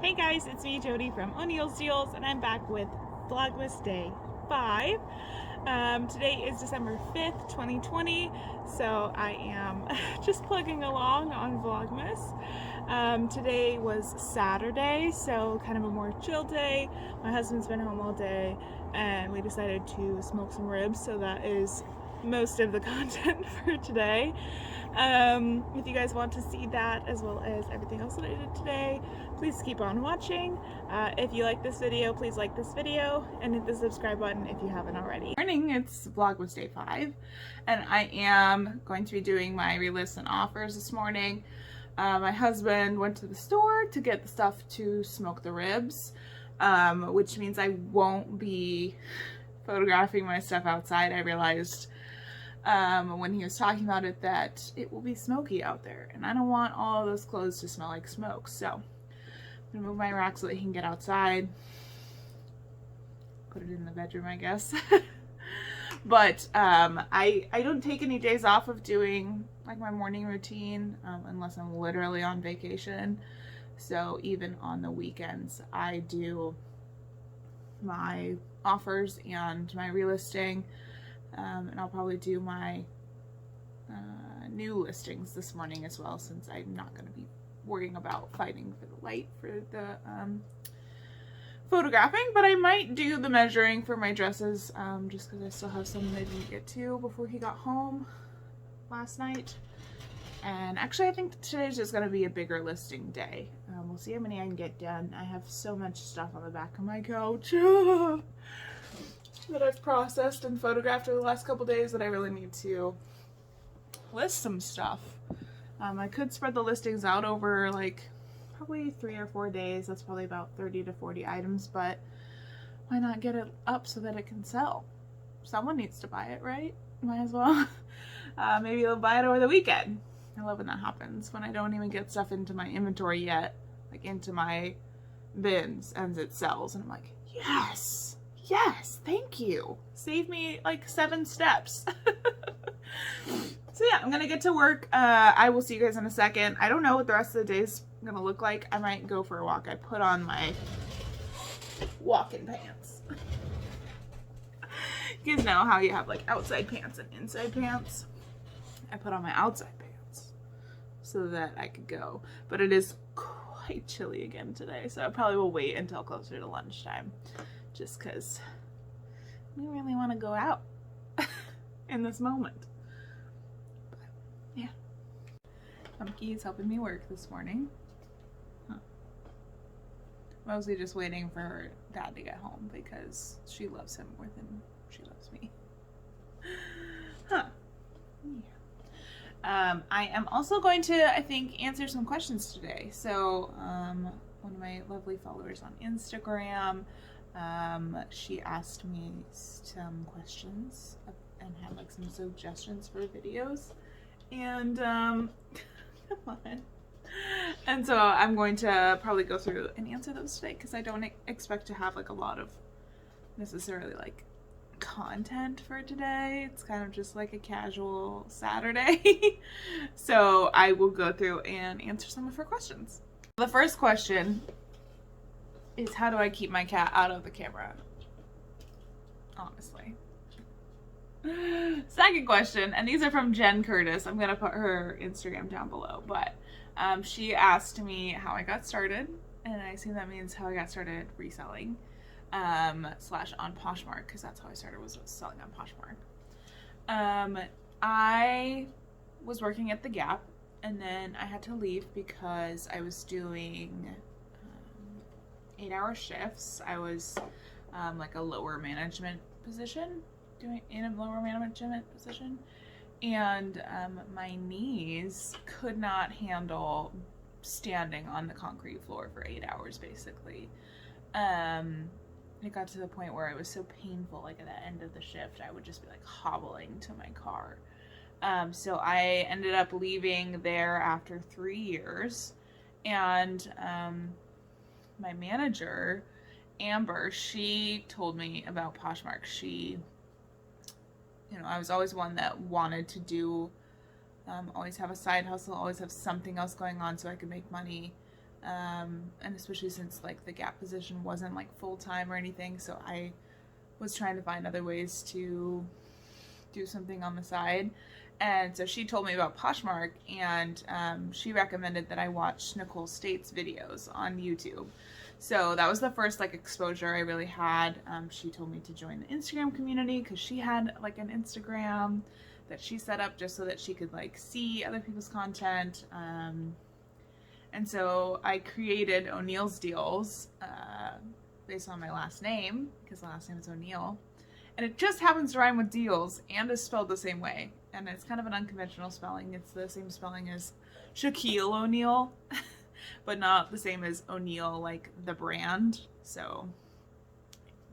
Hey guys, it's me, Jody from O'Neill's Deals, and I'm back with Vlogmas Day 5. Today is December 5th, 2020, so I am just plugging along on Vlogmas. Today was Saturday, so kind of a more chill day. My husband's been home all day, and we decided to smoke some ribs, so that is most of the content for today. If you guys want to see that as well as everything else that I did today, please keep on watching. If you like this video, please like this video and hit the subscribe button if you haven't already. Morning, it's Vlogmas Day 5 and I am going to be doing my relists and offers this morning. My husband went to the store to get the stuff to smoke the ribs, which means I won't be photographing my stuff outside. I realized when he was talking about it that it will be smoky out there and I don't want all of those clothes to smell like smoke, so I'm gonna move my rack so that he can get outside, put it in the bedroom I guess. But I don't take any days off of doing like my morning routine unless I'm literally on vacation, so even on the weekends I do my offers and my relisting. And I'll probably do my new listings this morning as well, since I'm not going to be worrying about fighting for the light for the photographing, but I might do the measuring for my dresses just because I still have some I didn't get to before he got home last night. And actually I think today's just going to be a bigger listing day. We'll see how many I can get done. I have so much stuff on the back of my couch that I've processed and photographed over the last couple days that I really need to list some stuff. I could spread the listings out over like probably 3 or 4 days. That's probably about 30 to 40 items, but why not get it up so that it can sell? Someone needs to buy it, right? Might as well. Maybe they'll buy it over the weekend. I love when that happens, when I don't even get stuff into my inventory yet, like into my bins, and it sells and I'm like, yes! Yes, thank you. Save me like 7 steps. So yeah, I'm gonna get to work. I will see you guys in a second. I don't know what the rest of the day's gonna look like. I might go for a walk. I put on my walking pants. You guys know how you have like outside pants and inside pants? I put on my outside pants so that I could go. But it is quite chilly again today, so I probably will wait until closer to lunchtime, just because we really want to go out in this moment. But yeah, Pumpkin is helping me work this morning. Mostly just waiting for her dad to get home because she loves him more than she loves me. Yeah. I am also going to, I think, answer some questions today. So one of my lovely followers on Instagram, she asked me some questions and had like some suggestions for videos, and come on. And so I'm going to probably go through and answer those today because I don't expect to have like a lot of necessarily like content for today. It's kind of just like a casual Saturday. So I will go through and answer some of her questions. The first question is, how do I keep my cat out of the camera? Honestly. Second question, and these are from Jen Curtis. I'm gonna put her Instagram down below, but she asked me how I got started, and I assume that means how I got started reselling slash on Poshmark, because that's how I started, was selling on Poshmark. I was working at the Gap, and then I had to leave because I was doing 8-hour shifts. I was like a lower management position, and my knees could not handle standing on the concrete floor for 8 hours basically. It got to the point where it was so painful, like at the end of the shift I would just be like hobbling to my car. So I ended up leaving there after 3 years, and my manager, Amber, she told me about Poshmark. I was always one that wanted to do, always have a side hustle, always have something else going on so I could make money And especially since like the Gap position wasn't like full-time or anything, so I was trying to find other ways to do something on the side. And so she told me about Poshmark, and she recommended that I watch Nicole State's videos on YouTube. So that was the first like exposure I really had. She told me to join the Instagram community because she had like an Instagram that she set up just so that she could like see other people's content. And so I created O'Neill's Deals based on my last name, because my last name is O'Neill. And it just happens to rhyme with deals and is spelled the same way. And it's kind of an unconventional spelling. It's the same spelling as Shaquille O'Neal, but not the same as O'Neill, like the brand. So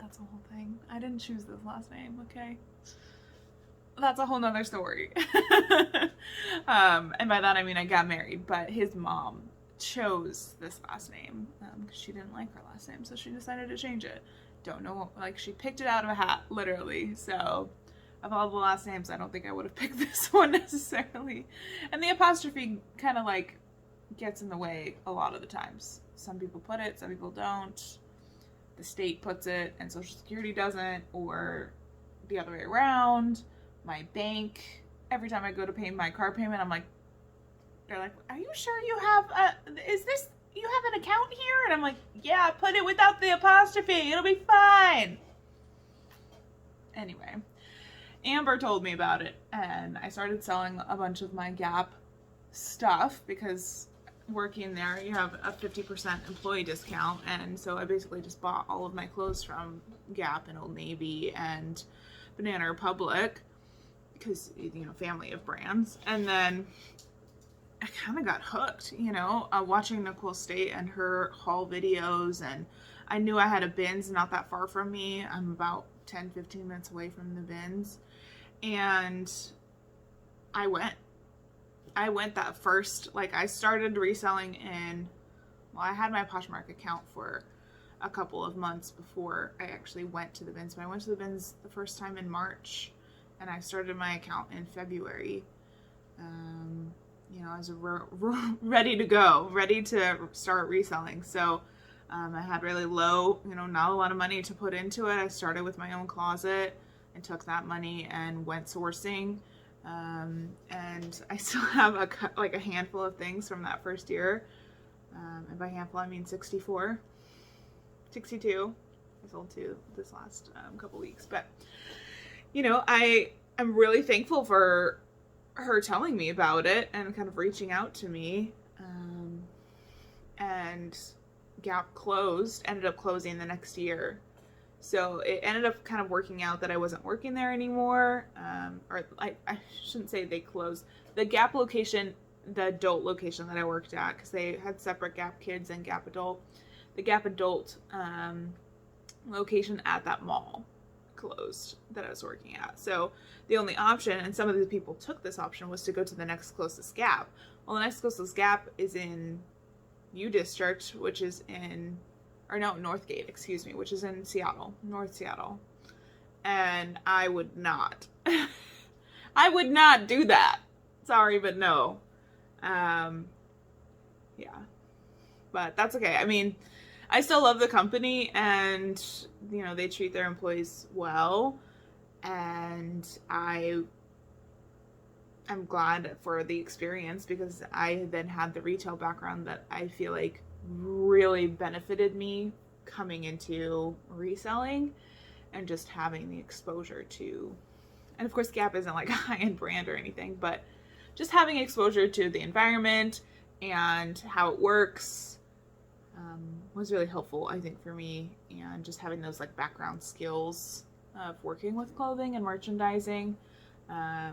that's a whole thing. I didn't choose this last name, okay? That's a whole nother story. And by that I mean I got married, but his mom chose this last name because she didn't like her last name, so she decided to change it. Don't know, like she picked it out of a hat, literally. So of all the last names, I don't think I would have picked this one necessarily. And the apostrophe kind of like gets in the way a lot of the times. Some people put it, some people don't. The state puts it and Social Security doesn't, or the other way around. My bank, every time I go to pay my car payment, I'm like, they're like, are you sure you have you have an account here? And I'm like, yeah, put it without the apostrophe, it'll be fine. Anyway, Amber told me about it, and I started selling a bunch of my Gap stuff because working there, you have a 50% employee discount, and so I basically just bought all of my clothes from Gap and Old Navy and Banana Republic, because, you know, family of brands. And then I kind of got hooked, you know, watching Nicole State and her haul videos, and I knew I had a bins not that far from me. I'm about 10-15 minutes away from the bins, and I went that first, like I started reselling well, I had my Poshmark account for a couple of months before I actually went to the bins, but I went to the bins the first time in March, and I started my account in February. You know, I was ready to go, ready to start reselling. So I had really low, you know, not a lot of money to put into it. I started with my own closet and took that money and went sourcing. And I still have a handful of things from that first year. And by handful, I mean 62. I sold 2 this last couple weeks. But, you know, I'm really thankful for her telling me about it and kind of reaching out to me. And Gap ended up closing the next year. So it ended up kind of working out that I wasn't working there anymore. Or I shouldn't say they closed. The Gap location, the adult location that I worked at, because they had separate Gap Kids and Gap Adult. The Gap Adult location at that mall closed that I was working at. So the only option, and some of the people took this option, was to go to the next closest Gap. Well, the next closest Gap is in U District, which is in, or no, Northgate, excuse me, which is in Seattle, North Seattle. And I would not. I would not do that. Sorry, but no. Yeah. But that's okay. I mean, I still love the company, and, you know, they treat their employees well. And I'm glad for the experience, because I then had the retail background that I feel like really benefited me coming into reselling, and just having the exposure to, and of course Gap isn't like a high-end brand or anything, but just having exposure to the environment and how it works was really helpful, I think, for me. And just having those like background skills of working with clothing and merchandising, I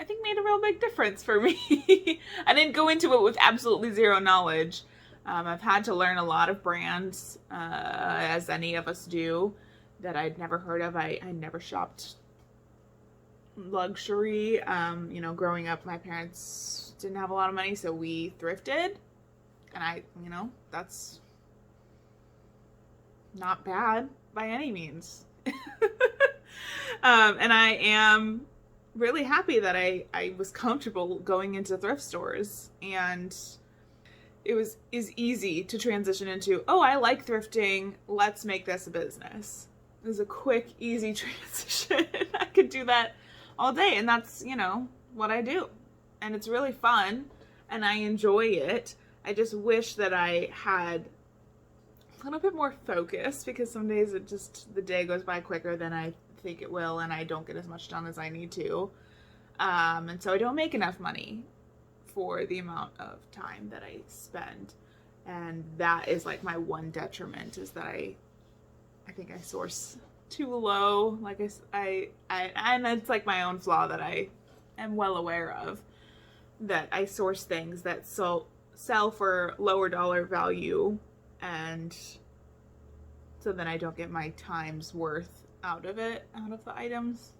think made a real big difference for me. I didn't go into it with absolutely zero knowledge. I've had to learn a lot of brands, as any of us do, that I'd never heard of. I never shopped luxury. You know, growing up, my parents didn't have a lot of money, so we thrifted. And you know, that's not bad by any means. And I am really happy that I was comfortable going into thrift stores. And is easy to transition into, oh, I like thrifting, let's make this a business. It was a quick, easy transition. I could do that all day, and that's, you know, what I do. And it's really fun, and I enjoy it. I just wish that I had a little bit more focus, because some days the day goes by quicker than I think it will, and I don't get as much done as I need to. And so I don't make enough money for the amount of time that I spend. And that is like my one detriment, is that I think I source too low. Like I and it's like my own flaw that I am well aware of, that I source things that sell for lower dollar value, and so then I don't get my time's worth out of the items.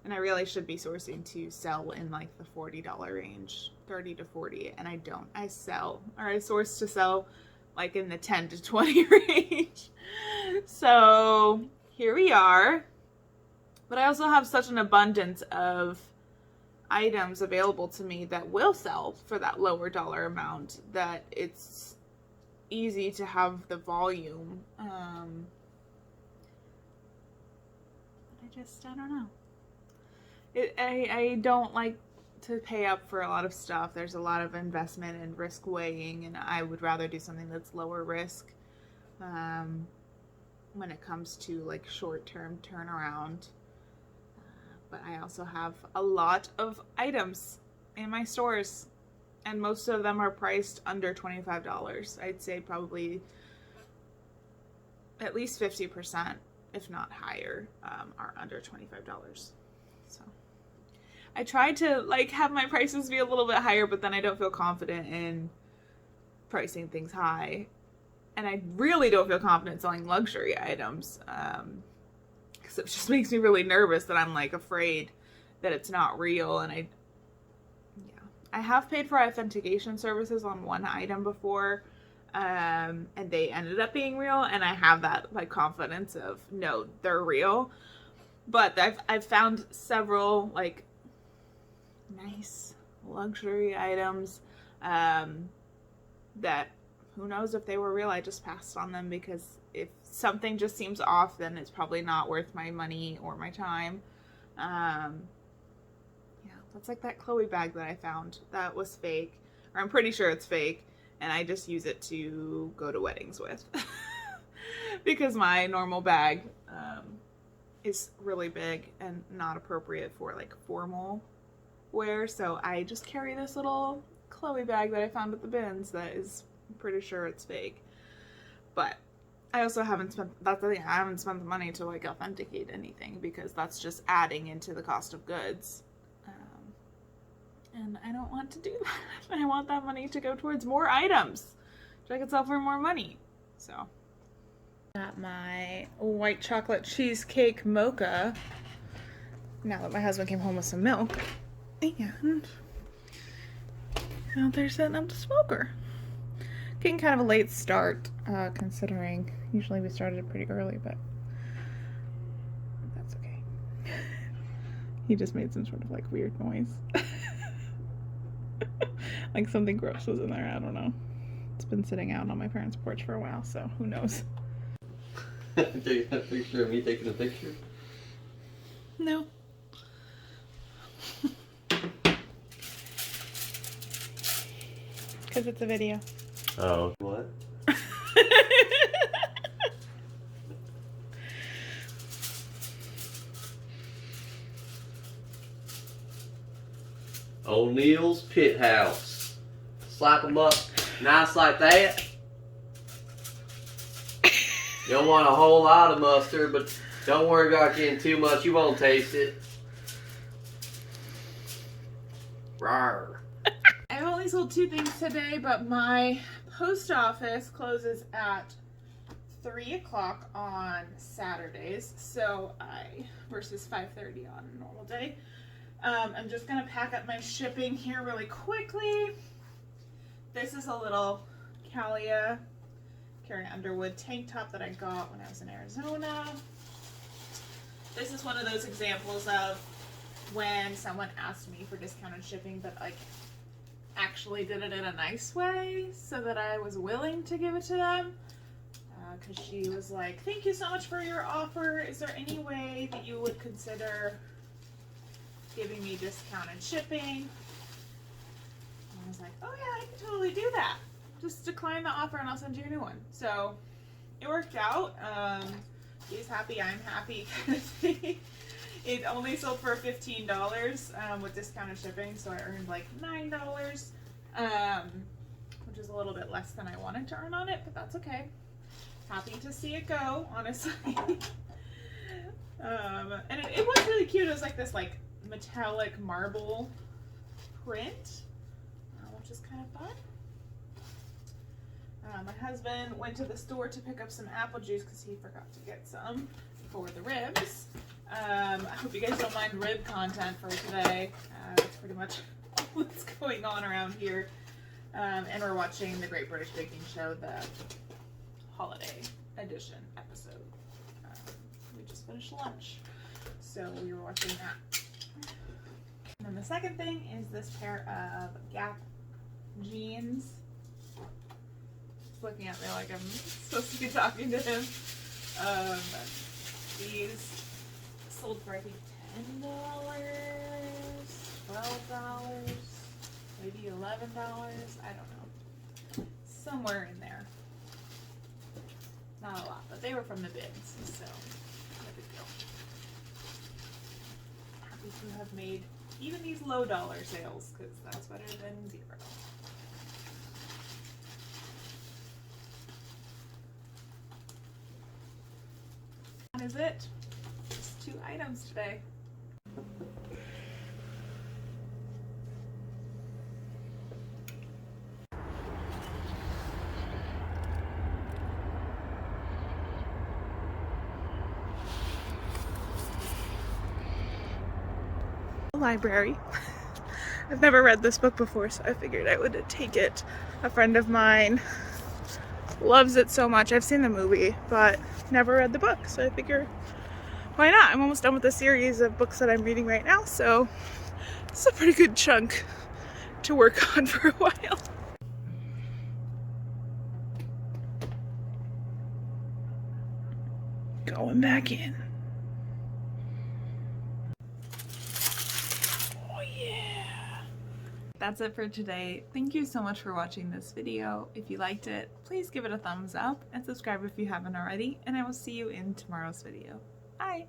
And I really should be sourcing to sell in like the $40 range, 30 to 40, and I don't. I source to sell like in the 10 to 20 range. So here we are. But I also have such an abundance of items available to me that will sell for that lower dollar amount that it's easy to have the volume. I don't know. I don't like to pay up for a lot of stuff. There's a lot of investment and risk weighing, and I would rather do something that's lower risk when it comes to like short-term turnaround. But I also have a lot of items in my stores, and most of them are priced under $25. I'd say probably at least 50%, if not higher, are under $25. So I try to like have my prices be a little bit higher, but then I don't feel confident in pricing things high. And I really don't feel confident selling luxury items, because it just makes me really nervous that I'm like afraid that it's not real. And I have paid for authentication services on one item before, and they ended up being real, and I have that like confidence of, no, they're real. But I've found several like nice luxury items that who knows if they were real. I just passed on them, because if something just seems off, then it's probably not worth my money or my time. That's like that Chloe bag that I found. That was fake, or I'm pretty sure it's fake, and I just use it to go to weddings with. Because my normal bag is really big and not appropriate for like formal wear, so I just carry this little Chloe bag that I found at the bins that is, I'm pretty sure it's fake. But I also haven't spent, that's the thing, I haven't spent the money to like authenticate anything, because that's just adding into the cost of goods. And I don't want to do that. I want that money to go towards more items, which I could sell for more money. So got my white chocolate cheesecake mocha now that my husband came home with some milk. And out there setting up the smoker. Getting kind of a late start, considering usually we started pretty early, but that's okay. He just made some sort of like weird noise. Like something gross was in there, I don't know. It's been sitting out on my parents' porch for a while, so who knows. Taking a picture of me taking a picture? No. Because it's a video. Oh, what? O'Neill's Pit House. Slap them up nice like that. You don't want a whole lot of mustard, but don't worry about getting too much. You won't taste it. Rawr. I've only sold 2 things today, but my post office closes at 3 o'clock on Saturdays, so versus 5:30 on a normal day. I'm just gonna pack up my shipping here really quickly. This is a little Calia Carrie Underwood tank top that I got when I was in Arizona. This is one of those examples of when someone asked me for discounted shipping, but like actually did it in a nice way so that I was willing to give it to them. Because she was like, thank you so much for your offer. Is there any way that you would consider giving me discounted shipping? And I was like, oh yeah, I can totally do that. Just decline the offer and I'll send you a new one. So it worked out. She's happy, I'm happy kind of thing. It only sold for $15 with discounted shipping, so I earned like $9, which is a little bit less than I wanted to earn on it, but that's okay. Happy to see it go, honestly. And it was really cute. It was like this like metallic marble print, which is kind of fun. My husband went to the store to pick up some apple juice because he forgot to get some for the ribs. I hope you guys don't mind rib content for today. That's pretty much what's going on around here. And we're watching the Great British Baking Show, the holiday edition episode. We just finished lunch, so we were watching that. And then the second thing is this pair of Gap jeans. He's looking at me like I'm supposed to be talking to him. These sold for I think $10, $12, maybe $11. I don't know. Somewhere in there. Not a lot, but they were from the bins, so no big deal. Happy to have made even these low dollar sales, because that's better than zero. That is it. Just 2 items today. Library. I've never read this book before, so I figured I would take it. A friend of mine loves it so much. I've seen the movie, but never read the book, so I figure why not? I'm almost done with the series of books that I'm reading right now, so it's a pretty good chunk to work on for a while. Going back in. That's it for today. Thank you so much for watching this video. If you liked it, please give it a thumbs up and subscribe if you haven't already, and I will see you in tomorrow's video. Bye!